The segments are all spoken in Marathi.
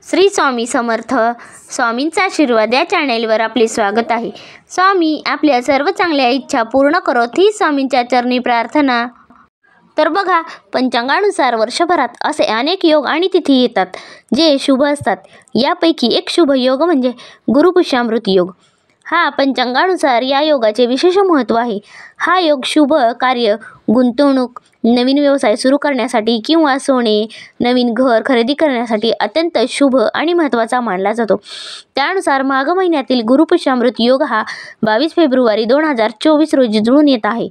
श्री स्वामी समर्थ. स्वामींचा आशीर्वाद या चॅनेलवर आपले स्वागत आहे. स्वामी आपल्या सर्व चांगल्या इच्छा पूर्ण करोत ही स्वामींच्या चरणी प्रार्थना. तर बघा, पंचांगानुसार वर्षभरात असे अनेक योग आणि तिथी येतात जे शुभ असतात. यापैकी एक शुभ योग म्हणजे गुरुपुष्यामृत योग. हा पंचांगानुसार या योगाचे विशेष महत्त्व आहे. हा योग शुभ कार्य, गुंतवणूक, नवीन व्यवसाय सुरू करण्यासाठी किंवा सोने, नवीन घर खरेदी करण्यासाठी अत्यंत शुभ आणि महत्त्वाचा मानला जातो. त्यानुसार माघ महिन्यातील गुरुपुष्यामृत योग हा 22 फेब्रुवारी 2024 रोजी जुळून येत आहे.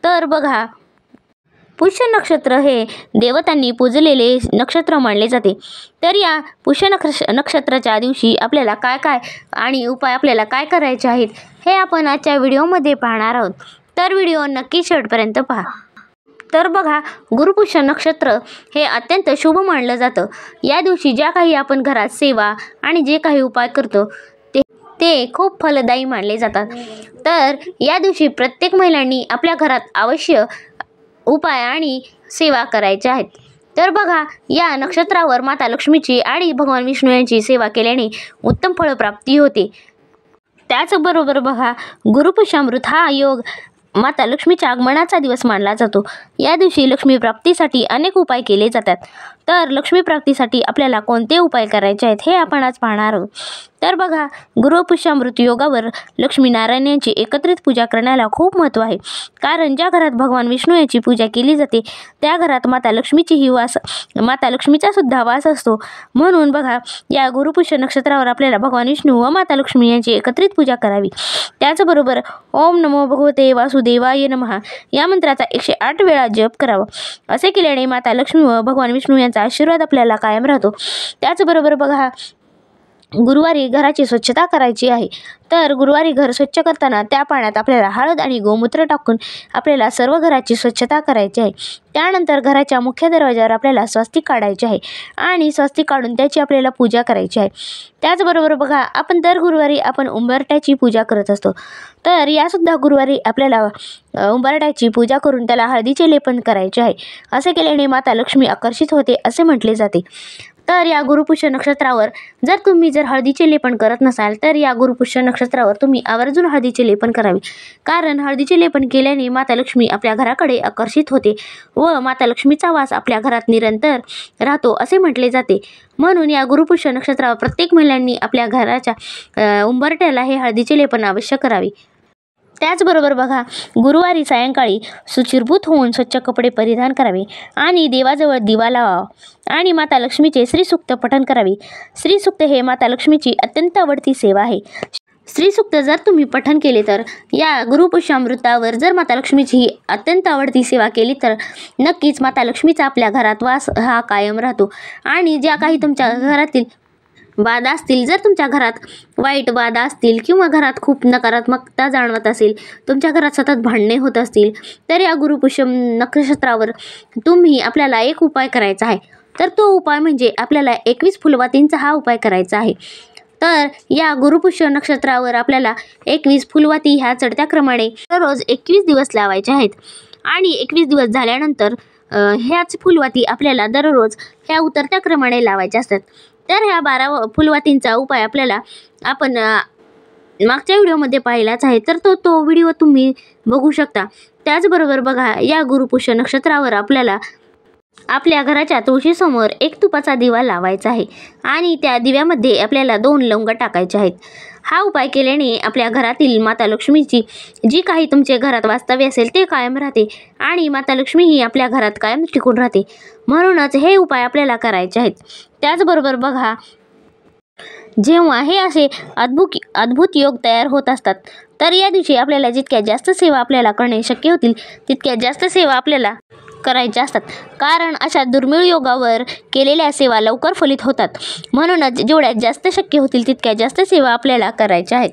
तर बघा, पुष्य नक्षत्र हे देवतांनी पूजलेले नक्षत्र मानले जाते. तर या पुष्य नक्षत्राच्या दिवशी आपल्याला काय आणि उपाय आपल्याला काय करायचे आहेत हे आपण आजच्या व्हिडिओमध्ये पाहणार आहोत. तर व्हिडिओ नक्की शेवटपर्यंत पहा. तर बघा, गुरुपुष्य नक्षत्र हे अत्यंत शुभ मानलं जातं. या दिवशी ज्या काही आपण घरात सेवा आणि जे काही उपाय करतो ते खूप फलदायी मानले जातात. तर या दिवशी प्रत्येक महिलांनी आपल्या घरात अवश्य उपाय आणि सेवा करायच्या आहेत. तर बघा, या नक्षत्रावर माता लक्ष्मीची आणि भगवान विष्णू यांची सेवा केल्याने उत्तम फळप्राप्ती होते. त्याचबरोबर बघा, गुरुपुष्यामृत हा योग माता लक्ष्मीच्या आगमनाचा दिवस मानला जातो. या दिवशी लक्ष्मी प्राप्तीसाठी अनेक उपाय केले जातात. तर लक्ष्मी प्राप्तीसाठी आपल्याला कोणते उपाय करायचे आहेत हे आपण आज पाहणार आहोत. तर बघा, गुरुपुष्यामृत योगावर लक्ष्मीनारायण यांची एकत्रित पूजा करण्याला खूप महत्त्व आहे. कारण ज्या घरात भगवान विष्णू यांची पूजा केली जाते त्या घरात माता लक्ष्मीचा सुद्धा वास असतो. म्हणून बघा, या गुरुपुष्य नक्षत्रावर आपल्याला भगवान विष्णू व माता लक्ष्मी यांची एकत्रित पूजा करावी. त्याचबरोबर ओम नमो भगवते वासुदेवाय नमः या मंत्राचा 108 वेळा जप करावा. असे केल्याने माता लक्ष्मी व भगवान विष्णू यांचा आशीर्वाद आपल्याला कायम राहतो. त्याचबरोबर बघा, गुरुवारी घराची स्वच्छता करायची आहे. तर गुरुवारी घर स्वच्छ करताना त्या पाण्यात आपल्याला हळद आणि गोमूत्र टाकून आपल्याला सर्व घराची स्वच्छता करायची आहे. त्यानंतर घराच्या मुख्य दरवाजावर आपल्याला स्वस्तिक काढायचे आहे आणि स्वस्तिक काढून त्याची आपल्याला पूजा करायची आहे. त्याचबरोबर बघा, आपण दर गुरुवारी आपण उंबरठ्याची पूजा करत असतो. तर यासुद्धा गुरुवारी आपल्याला उंबरठ्याची पूजा करून त्याला हळदीचे लेपन करायचे आहे. असे केल्याने माता लक्ष्मी आकर्षित होते असे म्हटले जाते. तर या गुरुपुष्य नक्षत्रावर जर हळदीचे लेपन करत नसाल तर या गुरुपुष्य नक्षत्रावर तुम्ही आवर्जून हळदीचे लेपन करावे. कारण हळदीचे लेपन केल्याने माता लक्ष्मी आपल्या घराकडे आकर्षित होते व माता लक्ष्मीचा वास आपल्या घरात निरंतर राहतो असे म्हटले जाते. म्हणून या गुरुपुष्य नक्षत्रावर प्रत्येक महिलांनी आपल्या घराच्या उंबरठ्याला हे हळदीचे लेपन अवश्य करावे. त्याचबरोबर बघा, गुरुवारी सायंकाळी शुचिर्भूत होऊन स्वच्छ कपडे परिधान करावे आणि देवाजवळ दिवा लावावा आणि माता लक्ष्मीचे श्रीसूक्त पठण करावे. श्रीसूक्त हे माता लक्ष्मीची अत्यंत आवडती सेवा आहे. श्रीसूक्त जर तुम्ही पठण केले तर या गुरुपुष्यामृतावर जर माता लक्ष्मीची ही अत्यंत आवडती सेवा केली तर नक्कीच माता लक्ष्मीचा आपल्या घरात वास हा कायम राहतो. आणि ज्या काही तुमच्या घरातील बाधा असतील, जर तुमच्या घरात वाईट बाधा असतील किंवा घरात खूप नकारात्मकता जाणवत असेल, तुमच्या घरात सतत भांडणे होत असतील, तर या गुरुपुष्य नक्षत्रावर तुम्ही आपल्याला एक उपाय करायचा आहे. तर तो उपाय म्हणजे आपल्याला 21 फुलवातींचा हा उपाय करायचा आहे. तर या गुरुपुष्य नक्षत्रावर आपल्याला 21 फुलवाती ह्या चढत्या क्रमाने दररोज 21 दिवस लावायच्या आहेत. आणि 21 दिवस झाल्यानंतर ह्याच फुलवाती आपल्याला दररोज ह्या उतरत्या क्रमाने लावायच्या असतात. तर ह्या 12 फुलवातींचा उपाय आपल्याला आपण मागच्या व्हिडिओमध्ये पाहिलाच आहे. तर तो व्हिडिओ तुम्ही बघू शकता. त्याचबरोबर बघा, या गुरुपुष्य नक्षत्रावर आपल्याला आपल्या घराच्या तुळशीसमोर एक तुपाचा दिवा लावायचा आहे आणि त्या दिव्यामध्ये आपल्याला 2 लवंग टाकायचे आहेत. हा उपाय केल्याने आपल्या घरातील माता लक्ष्मीची जी काही तुमच्या घरात वास्तव्य असेल ते कायम राहते आणि माता लक्ष्मी ही आपल्या घरात कायम टिकून राहते. म्हणूनच हे उपाय आपल्याला करायचे आहेत. त्याचबरोबर बघा, जेव्हा हे असे अद्भुत योग तयार होत असतात तर या दिवशी आपल्याला जितक्या जास्त सेवा आपल्याला करणे शक्य होतील तितक्या जास्त सेवा आपल्याला करायच्या असतात. कारण अशा दुर्मिळ योगावर केलेल्या सेवा लवकर फलित होतात. म्हणूनच जेवढ्या जास्त शक्य होतील तितक्या जास्त सेवा आपल्याला करायच्या आहेत.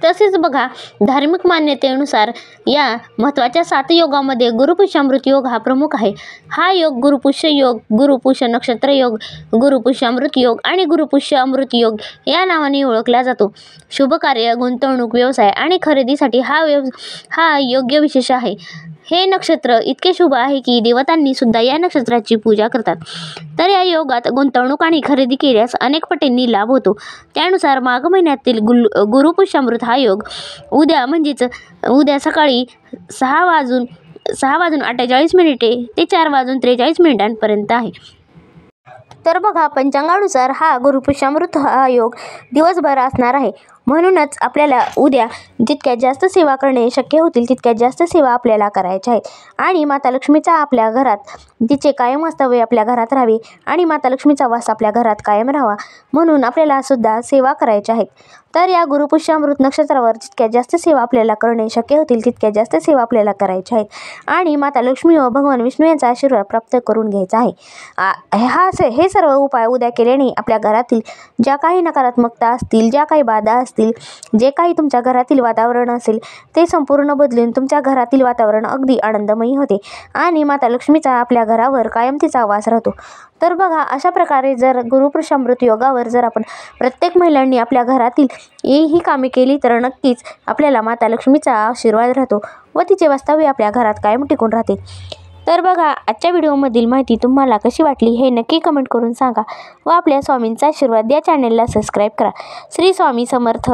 तसेच बघा, धार्मिक मान्यतेनुसार या महत्त्वाच्या 7 योगामध्ये गुरुपुष्यामृत योग हा प्रमुख आहे. हा योग गुरुपुष्य योग, गुरुपुष्य नक्षत्र योग, गुरुपुष्यामृत योग आणि गुरुपुष्य अमृत योग या नावाने ओळखला जातो. शुभ कार्य, गुंतवणूक, व्यवसाय आणि खरेदीसाठी हा योग्य विशेष आहे. हे नक्षत्र इतके शुभ आहे की देवतांनी सुद्धा या नक्षत्राची पूजा करतात. तर या योगात गुंतवणूक आणि खरेदी केल्यास अनेक पटींनी लाभ होतो. त्यानुसार माघ महिन्यातील गुरुपुष्यामृत हा योग उद्या सकाळी 6:48 ते 4:43 आहे. तर बघा, पंचांगानुसार हा गुरुपुष्यामृत हा योग दिवसभर असणार आहे. म्हणूनच आपल्याला उद्या जितक्यात जास्त सेवा करणे शक्य होतील तितक्यात जास्त सेवा आपल्याला करायच्या आहेत. आणि माता लक्ष्मीचा आपल्या घरात, तिचे कायम वास्तव्य आपल्या घरात राहावे आणि माता लक्ष्मीचा वास आपल्या घरात कायम राहावा म्हणून आपल्याला सुद्धा सेवा करायच्या आहेत. तर या गुरुपुष्यामृत नक्षत्रावर जितक्यात जास्त सेवा आपल्याला करणे शक्य होतील तितक्यात जास्त सेवा आपल्याला करायच्या आहेत. आणि माता लक्ष्मी व भगवान विष्णू यांचा आशीर्वाद प्राप्त करून घ्यायचा आहे. हे सर्व उपाय उद्या केल्याने आपल्या घरातील ज्या काही नकारात्मकता असतील, ज्या काही बाधा असतील, जे काही तुमच्या घरातील वातावरण असेल ते संपूर्ण बदलून तुमच्या घरातील वातावरण अगदी आनंदमयी होते आणि माता लक्ष्मीचा आपल्या घरावर कायम तिचा वास राहतो. तर बघा, अशा प्रकारे जर गुरुपुष्यामृत योगावर जर आपण प्रत्येक महिलांनी आपल्या घरातील ही कामे केली तर नक्कीच आपल्याला माता लक्ष्मीचा आशीर्वाद राहतो व तिचे वास्तव्य आपल्या घरात कायम टिकून राहते. तर बघा, आजच्या व्हिडिओमधील माहिती तुम्हाला कशी वाटली हे नक्की कमेंट करून सांगा व आपल्या स्वामींचा आशीर्वाद या चॅनेलला सबस्क्राईब करा. श्री स्वामी समर्थ.